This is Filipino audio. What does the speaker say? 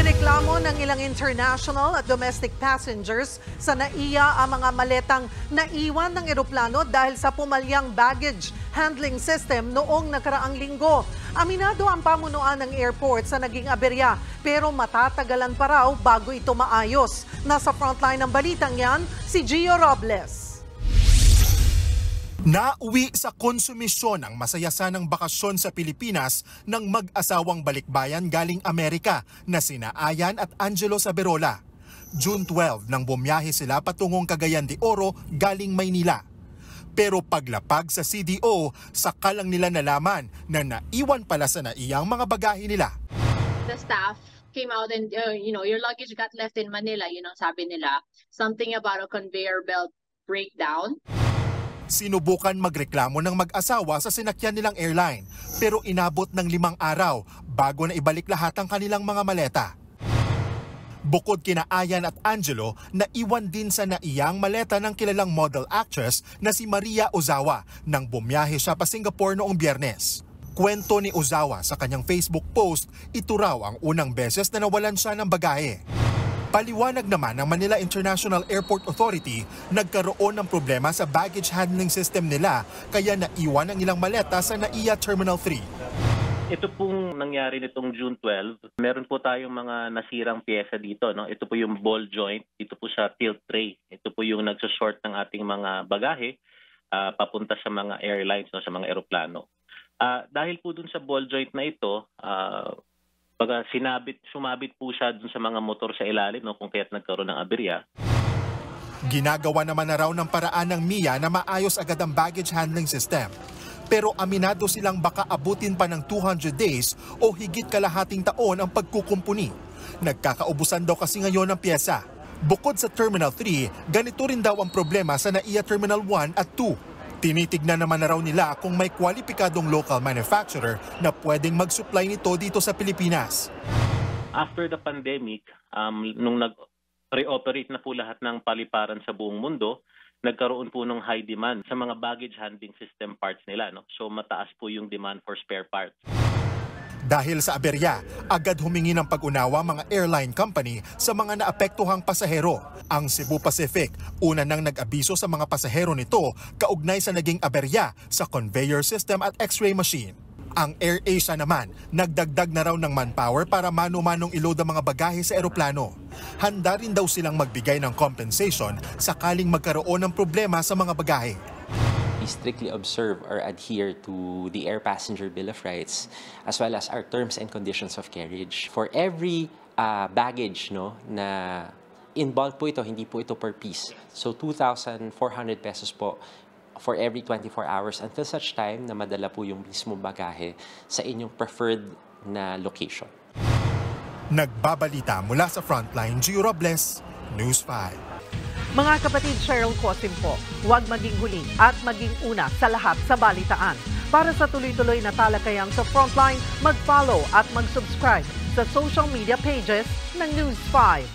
Inireklamo ng ilang international at domestic passengers sa NAIA ang mga maletang naiwan ng eroplano dahil sa pumalyang baggage handling system noong nakaraang linggo. Aminado ang pamunuan ng airport sa naging aberya pero matatagalan pa raw bago ito maayos. Nasa frontline ng balitang yan, si Gio Robles. Nauwi sa konsumisyon ang masayasanang bakasyon sa Pilipinas ng mag-asawang balikbayan galing Amerika na sina Ayan at Angelo Saberola. June 12 nang bumiyahe sila patungong Cagayan de Oro galing Maynila. Pero paglapag sa CDO, saka lang nila nalaman na naiwan pala sa NAIA ang mga bagahe nila. The staff came out and, your luggage got left in Manila, sabi nila. Something about a conveyor belt breakdown. Sinubukan magreklamo ng mag-asawa sa sinakyan nilang airline pero inabot ng 5 araw bago na ibalik lahat ang kanilang mga maleta. Bukod kina Ayan at Angelo, naiwan din sa NAIA ang maleta ng kilalang model actress na si Maria Ozawa nang bumiyahe siya pa Singapore noong Biyernes. Kwento ni Ozawa sa kanyang Facebook post, ito raw ang unang beses na nawalan siya ng bagahe. Paliwanag naman ng Manila International Airport Authority, nagkaroon ng problema sa baggage handling system nila kaya naiwan ang ilang maleta sa NAIA Terminal 3. Ito pong nangyari nitong June 12, meron po tayong mga nasirang piyesa dito. No? Ito po yung ball joint, ito po sa tilt tray. Ito po yung nagsushort ng ating mga bagahe papunta sa mga airlines, no? Sa mga eroplano. Dahil po dun sa ball joint na ito, pag sumabit po siya dun sa mga motor sa ilalim, no, kung kaya't nagkaroon ng aberya. Ginagawa naman na raw ng paraan ng MIA na maayos agad ang baggage handling system. Pero aminado silang baka abutin pa ng 200 days o higit kalahating taon ang pagkukumpuni. Nagkakaubusan daw kasi ngayon ang pyesa. Bukod sa Terminal 3, ganito rin daw ang problema sa NAIA Terminal 1 at 2. Tinitignan naman na raw nila kung may kwalipikadong local manufacturer na pwedeng mag-supply nito dito sa Pilipinas. After the pandemic, nung nag-reoperate na po lahat ng paliparan sa buong mundo, nagkaroon po ng high demand sa mga baggage handling system parts nila. No? So mataas po yung demand for spare parts. Dahil sa aberya, agad humingi ng pag-unawa mga airline company sa mga naapektuhang pasahero. Ang Cebu Pacific, una nang nag-abiso sa mga pasahero nito kaugnay sa naging aberya sa conveyor system at x-ray machine. Ang AirAsia naman, nagdagdag na raw ng manpower para mano-manong iload ang mga bagahe sa eroplano. Handa rin daw silang magbigay ng compensation sakaling magkaroon ng problema sa mga bagahe. We strictly observe or adhere to the Air Passenger Bill of Rights as well as our terms and conditions of carriage. For every baggage na in bulk po ito, hindi po ito per piece. So 2,400 pesos po for every 24 hours until such time na madala po yung mismo bagahe sa inyong preferred na location. Nagbabalita mula sa Frontline, Gio Robles, News 5. Mga kapatid, Cheryl Cosim po, huwag maging huli at maging una sa lahat sa balitaan. Para sa tuloy-tuloy na talakayang sa Frontline, mag-follow at mag-subscribe sa social media pages ng News 5.